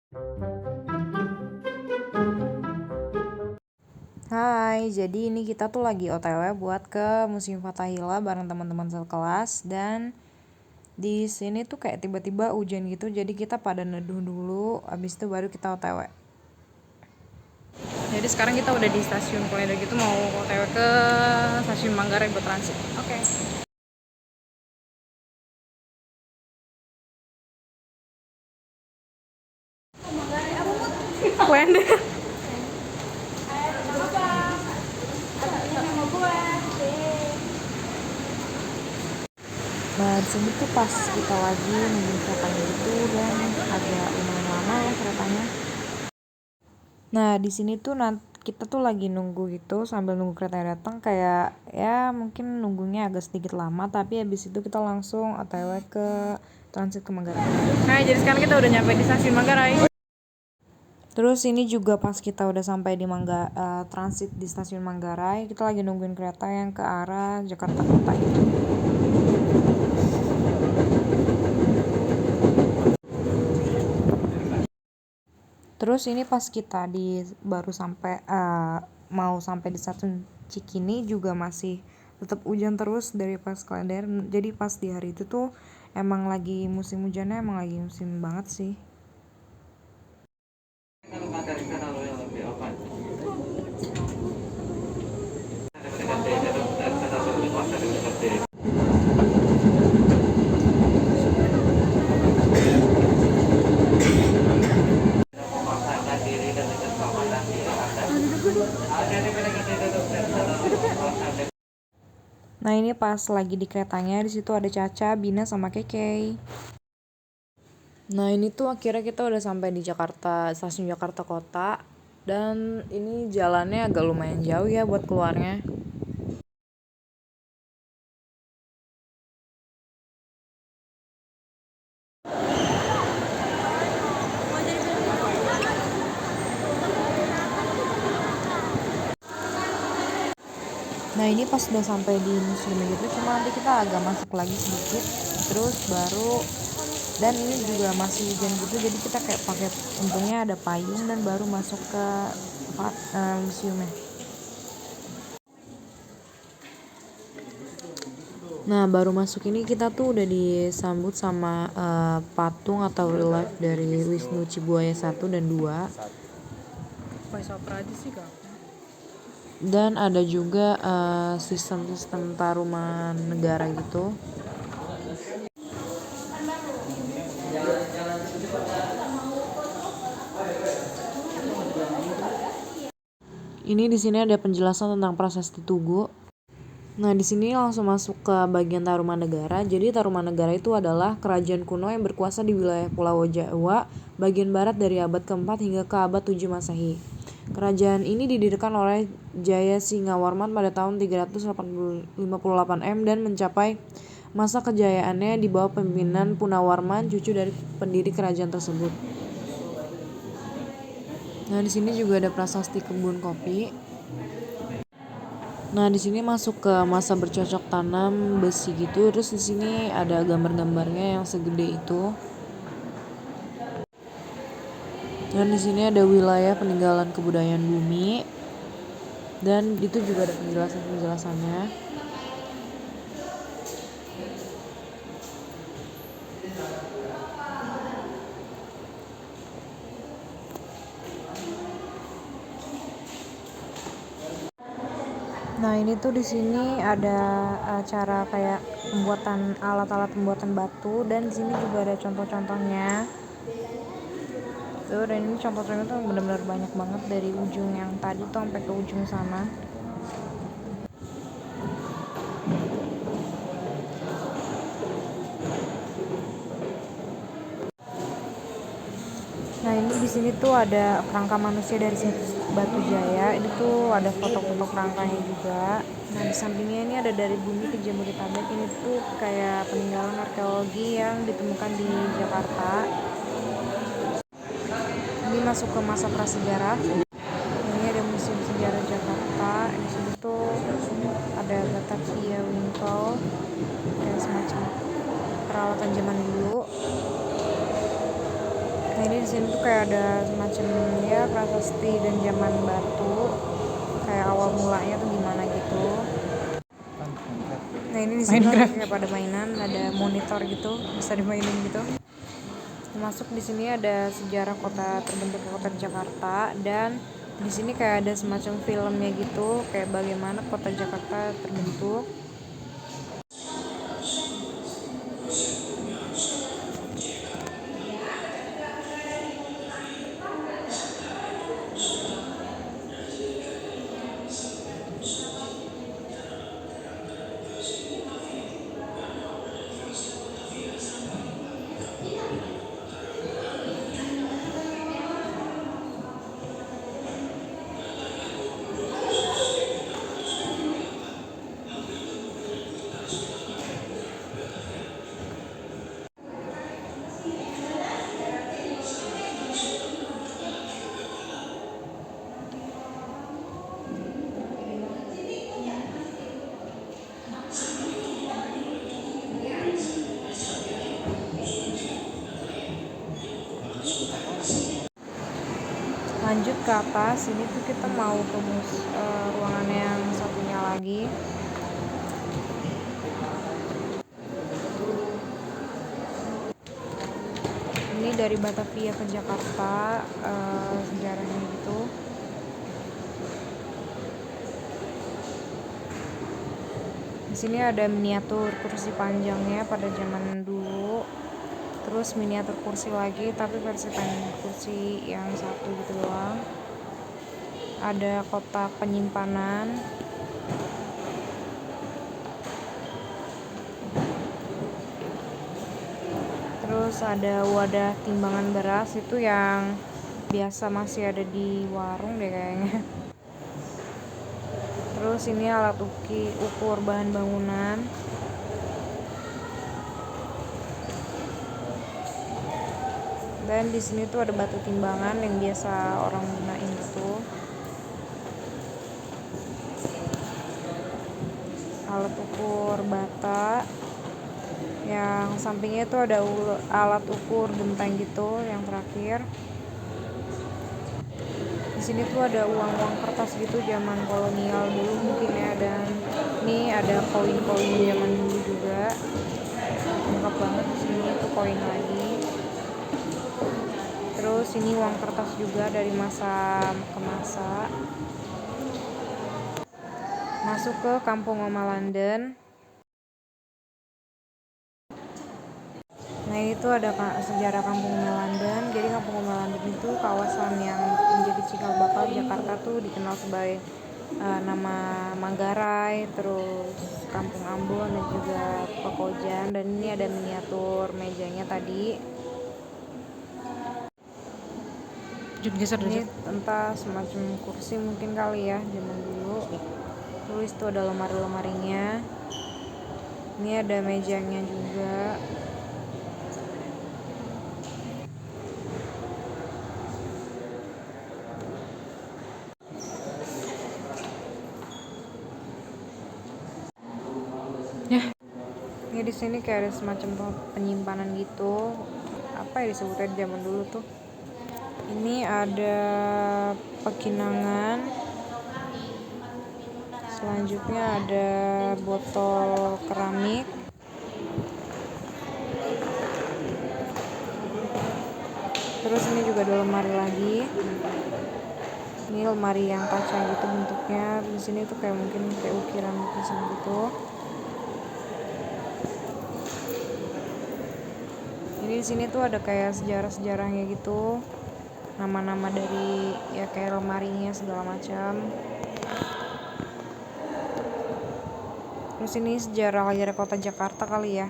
Hai, jadi ini kita tuh lagi OTW buat ke Museum Fathahillah bareng teman-teman sekelas, dan di sini tuh kayak tiba-tiba hujan gitu, jadi kita pada neduh dulu, abis itu baru kita OTW. Jadi sekarang kita udah di stasiun Klender gitu, mau OTW ke stasiun Manggarai buat transit. Oke. Klender. Nah, di sini tuh pas kita lagi nungguin keretanya gitu, dan agak lumayan lama ya keretanya. Nah, di sini tuh kita tuh lagi nunggu gitu sambil nunggu kereta datang, kayak ya mungkin nunggunya agak sedikit lama, tapi habis itu kita langsung OTW ke transit ke Manggarai. Nah, jadi sekarang kita udah nyampe di stasiun Manggarai. Terus ini juga pas kita udah sampai di transit di stasiun Manggarai, kita lagi nungguin kereta yang ke arah Jakarta Kota gitu. Terus ini pas kita baru sampai mau sampai di stasiun Cikini juga masih tetap hujan terus dari pas Klender. Jadi pas di hari itu tuh emang lagi musim hujannya, emang lagi musim banget sih. Nah, ini pas lagi di keretanya, di situ ada Caca, Bina sama Keke. Nah, ini tuh akhirnya kita udah sampai di Jakarta, stasiun Jakarta Kota, dan ini jalannya agak lumayan jauh ya buat keluarnya. Nah, ini pas udah sampai di museum gitu, cuma nanti kita agak masuk lagi sedikit, terus baru, dan ini juga masih hujan gitu, jadi kita kayak pakai, untungnya ada payung, dan baru masuk ke museumnya. Nah, baru masuk ini kita tuh udah disambut sama patung atau relief dari Wisnu Cibuaya 1 dan 2. Dan ada juga sistem-sistem taruman negara gitu. Ini di sini ada penjelasan tentang prasasti Tugu. Nah, di sini langsung masuk ke bagian Taruman Negara. Jadi Taruman Negara itu adalah kerajaan kuno yang berkuasa di wilayah Pulau Jawa bagian barat dari abad ke-4 hingga ke abad 7 Masehi. Kerajaan ini didirikan oleh Jaya Singawarman pada tahun 358 M dan mencapai masa kejayaannya di bawah pemimpinan Punawarman, cucu dari pendiri kerajaan tersebut. Nah, di sini juga ada prasasti kebun kopi. Nah, di sini masuk ke masa bercocok tanam besi gitu. Terus di sini ada gambar-gambarnya yang segede itu. Dan di sini ada wilayah peninggalan kebudayaan bumi. Dan itu juga ada penjelasannya. Nah, ini tuh di sini ada cara kayak pembuatan alat-alat pembuatan batu, dan di sini juga ada contoh-contohnya. Tuh, dan ini contoh-contohnya tuh benar-benar banyak banget dari ujung yang tadi tuh sampai ke ujung sana. Nah, ini di sini tuh ada kerangka manusia dari Batu Jaya. Ini tuh ada foto-foto kerangkanya juga. Nah, di sampingnya ini ada dari bumi ke Jabodetabek. Ini tuh kayak peninggalan arkeologi yang ditemukan di Jakarta. Ini masuk ke masa prasejarah. Ini ada Museum Sejarah Jakarta. Di sini tuh ada Batavia Winkle, kayak semacam peralatan zaman dulu. Nah, ini di sini sini tuh kayak ada semacam ya prasasti dan zaman batu, kayak awal mulanya tuh gimana gitu. Nah ini di sini kayak pada mainan, ada monitor gitu, bisa dimainin gitu. Termasuk di sini ada sejarah kota terbentuknya kota Jakarta, dan di sini kayak ada semacam filmnya gitu, kayak bagaimana kota Jakarta terbentuk. Lanjut ke atas, ini tuh kita mau ke ruangan yang satunya lagi. Ini dari Batavia ke Jakarta, sejarahnya gitu. Di sini ada miniatur kursi panjangnya pada zaman dulu. Terus miniatur kursi lagi, tapi versi kursi yang satu gitu doang. Ada kotak penyimpanan. Terus ada wadah timbangan beras, itu yang biasa masih ada di warung deh kayaknya. Terus ini alat ukur bahan bangunan. Dan di sini tuh ada batu timbangan yang biasa orang gunain gitu. Alat ukur bata. Yang sampingnya tuh ada alat ukur genteng gitu yang terakhir. Di sini tuh ada uang-uang kertas gitu zaman kolonial dulu mungkin ya, dan ini ada koin-koin zaman dulu juga. Lengkap banget di sini tuh koin lagi. Terus ini uang kertas juga dari masa ke masa. Masuk ke Kampung Oma London. Nah itu ada sejarah Kampung Oma London. Jadi Kampung Oma London itu kawasan yang menjadi cikal bakal Jakarta tuh dikenal sebagai nama Manggarai, terus Kampung Ambon dan juga Pekojan. Dan ini ada miniatur mejanya tadi. Ini entah semacam kursi mungkin kali ya zaman dulu. Terus itu ada lemari-lemarinya. Ini ada mejanya juga. Ini di sini kayak ada semacam penyimpanan gitu. Apa ya disebutnya zaman dulu tuh? Ini ada pekinangan. Selanjutnya ada botol keramik. Terus ini juga ada lemari lagi. Ini lemari yang kaca gitu bentuknya. Di sini tuh kayak mungkin kayak ukiran lukisan gitu. Ini di sini tuh ada kayak sejarah-sejarahnya gitu. Nama-nama dari ya kayak lemarinya segala macam. Terus ini sejarah kota Jakarta kali ya.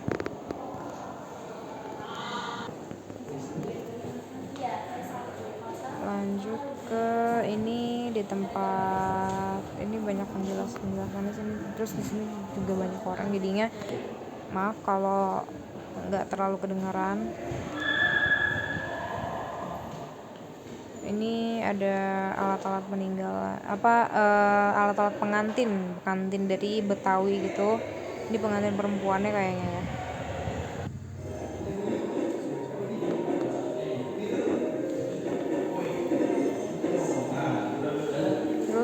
Lanjut ke ini di tempat ini banyak penjelasannya sini. Terus di sini juga banyak orang, jadinya maaf kalau nggak terlalu kedengaran. Ini ada alat-alat peninggalan alat-alat pengantin dari Betawi gitu. Ini pengantin perempuannya kayaknya ya.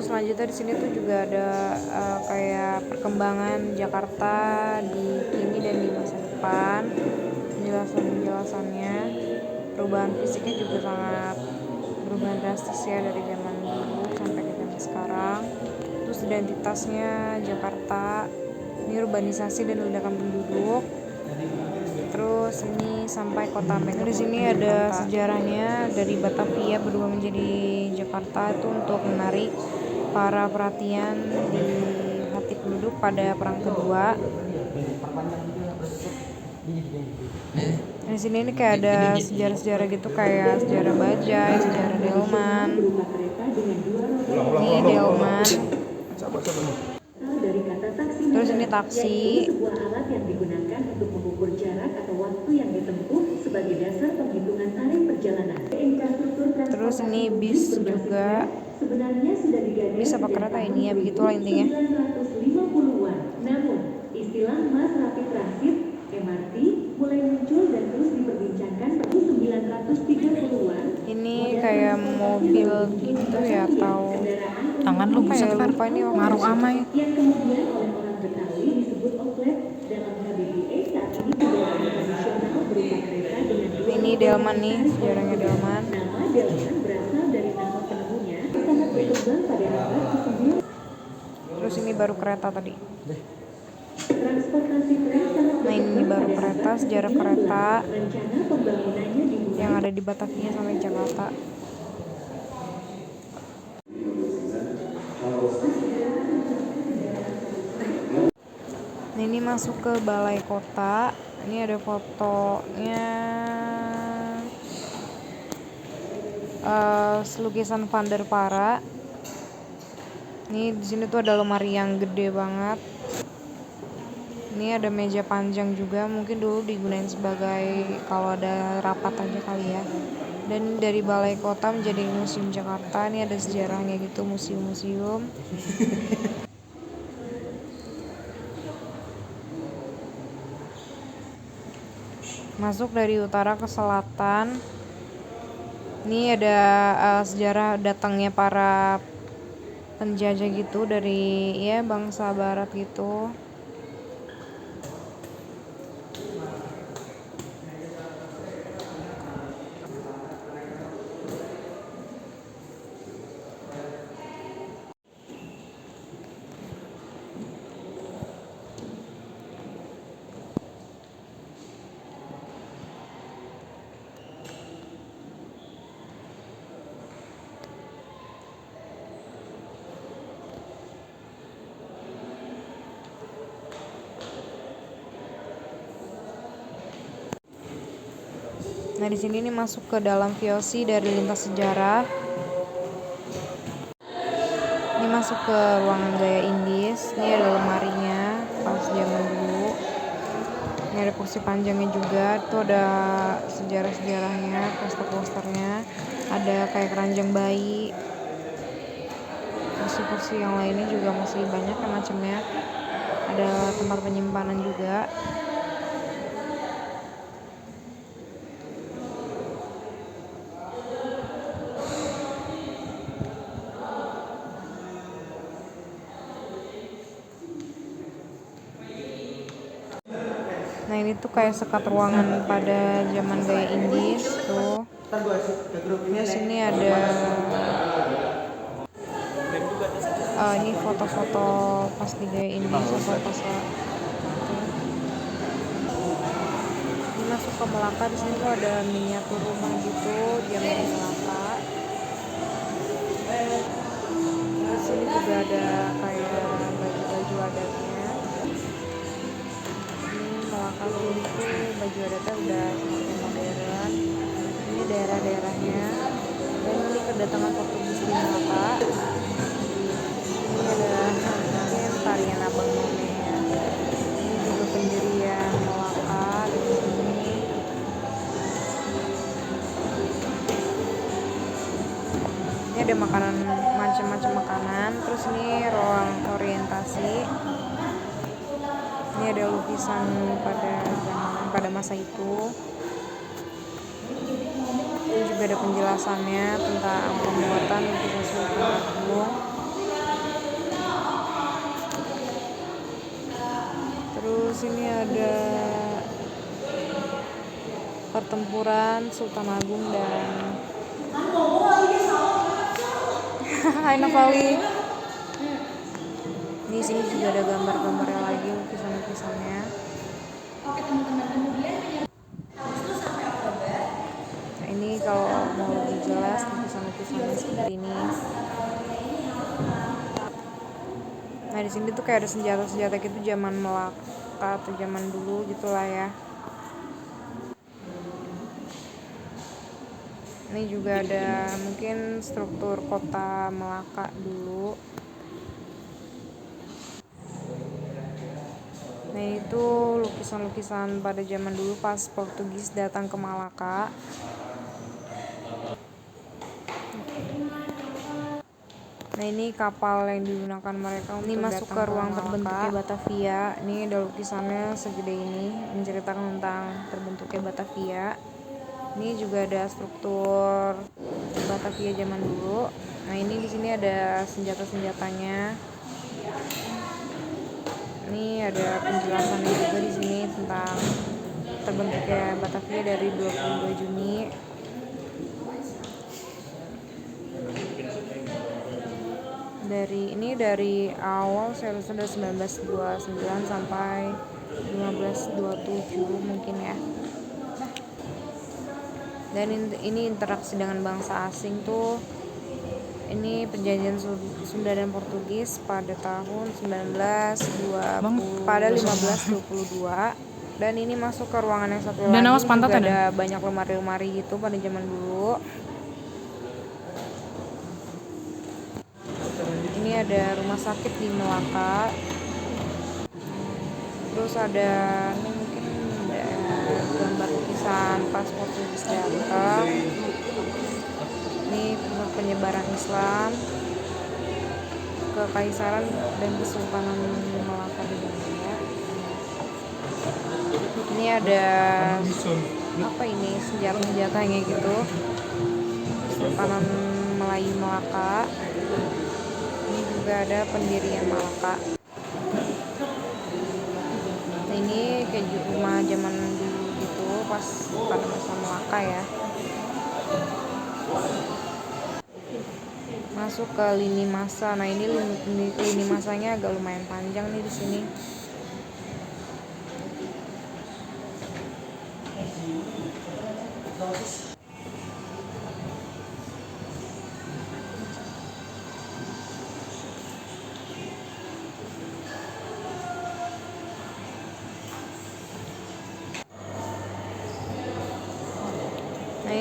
Terus selanjutnya di sini tuh juga ada kayak perkembangan Jakarta di kini dan di masa depan, penjelasannya. Perubahan fisiknya juga sangat berubah drastis ya dari zaman dulu sampai ke zaman sekarang. Terus identitasnya Jakarta, ini urbanisasi dan ledakan penduduk. Terus ini sampai kota metropolitan. Di sini ada sejarahnya dari Batavia berubah menjadi Jakarta itu untuk menarik para perhatian di hati penduduk pada Perang Kedua. Di sini ini kayak ada sejarah-sejarah gitu, kayak sejarah Bajai, sejarah Delman. Ini Delman. Terus ini taksi. Sebuah alat yang digunakan untuk mengukur jarak atau waktu yang ditempuh sebagai dasar penghitungan tarif perjalanan. Terus ini bis juga. Bis apa kereta ini ya, begitulah intinya. 1950-an. Namun, istilah mass rapid transit MRT mulai muncul dan terus diperbincangkan pada 1930-an. Ini kayak mobil gitu ya, atau tangan lu bisa lupa ini ngaruh amai. Yang kemudian oleh orang Betawi disebut outlet. Dalam KBBI saat ini kendaraan tradisional berupa kereta dengan dua ini Delman nih, sejarahnya Delman. Nama Delman berasal dari nama penemunya, sangat berkembang pada abad ke-9. Terus ini baru kereta tadi. Transportasi tren sangat Nah ini baru kereta, sejarah kereta rencana pembangunannya dimulai yang ada di Batavia sampai Jakarta. Nah ini masuk ke balai kota. Ini ada fotonya, lukisan Van der Para. Ini di sini tuh ada lemari yang gede banget. Ini ada meja panjang juga, mungkin dulu digunain sebagai kalau ada rapat aja kali ya. Dan dari balai kota menjadi museum Jakarta. Ini ada sejarahnya gitu, museum-museum. Masuk dari utara ke selatan. Ini ada sejarah datangnya para penjajah gitu dari ya bangsa barat gitu. Nah di sini nih masuk ke dalam VOC dari lintas sejarah. Ini masuk ke ruangan gaya Indis. Ini ada lemarinya pas zaman dulu. Ini ada kursi panjangnya juga. Itu ada sejarah-sejarahnya, poster-posternya. Ada kayak keranjang bayi. Kursi-kursi yang lainnya juga masih banyak ya macamnya. Ada tempat penyimpanan juga. Nah ini tuh kayak sekat ruangan pada zaman gaya Indis tuh. Di sini ada ini foto-foto pas di gaya Indis atau pas ini masuk ke Melaka. Di sini tuh ada miniatur rumah gitu zaman Melaka. Di sini juga ada kayak baju-baju adatnya. Melaka itu baju adatnya udah semakin modern. Ini daerah-daerahnya. Dan ini kedatangan Portugis di Melaka. Ini ada mungkin tarian Abang None ya. Ini juga pendirian Melaka di sini. Ini ada makanan, macam-macam makanan. Terus ini ruang orientasi. Ini ada lukisan pada masa itu. Ini juga ada penjelasannya tentang pembuatan lukisan Sultan Agung. Terus ini ada pertempuran Sultan Agung dan Hai Nafali. Di sini juga ada gambar-gambarnya lagi, lukisan-lukisannya. Nah, ini kalau mau lebih jelas lukisan-lukisannya seperti ini. Nah, di sini tuh kayak ada senjata-senjata gitu zaman Melaka atau zaman dulu gitulah ya. Ini juga ada mungkin struktur kota Melaka dulu. Nah, itu lukisan-lukisan pada zaman dulu pas Portugis datang ke Malaka. Nah, ini kapal yang digunakan mereka untuk masuk ke ruang terbentuknya Batavia. Ini ada lukisannya segede ini, menceritakan tentang terbentuknya Batavia. Ini juga ada struktur Batavia zaman dulu. Nah, ini di sini ada senjata-senjatanya. Ini ada penjelasannya juga di sini tentang terbentuknya Batavia dari 22 Juni. Dari awal seharusnya dari 1929 sampai 1527 mungkin ya. Dan ini interaksi dengan bangsa asing tuh. Ini perjanjian Sunda dan Portugis pada tahun 1522. Dan ini masuk ke ruangan yang satu lagi, juga ada banyak lemari-lemari gitu pada zaman dulu. Ini ada rumah sakit di Melaka. Terus ada ini mungkin ada gambar lukisan pas Portugis datang. Ini pusat penyebaran Islam, kekaisaran dan kesultanan Melaka di Indonesia. Ini ada apa ini senjata-senjatanya gitu, Kesultanan Melayu Melaka. Ini juga ada pendirian Malaka. Nah, ini kayak rumah zaman dulu gitu pas pada masa Melaka ya. Masuk ke lini masa. Nah, ini lini masanya agak lumayan panjang nih di sini. Nah,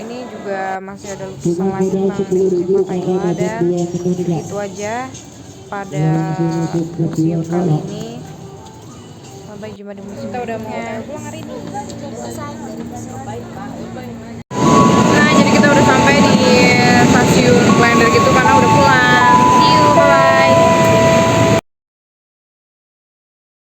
ini juga masih ada lukisan lagi tentang Negeri Fatahillah. Dan itu aja pada museum kali ini. Sampai jumpa di museum berikutnya. Pulang hari ini. Selesai.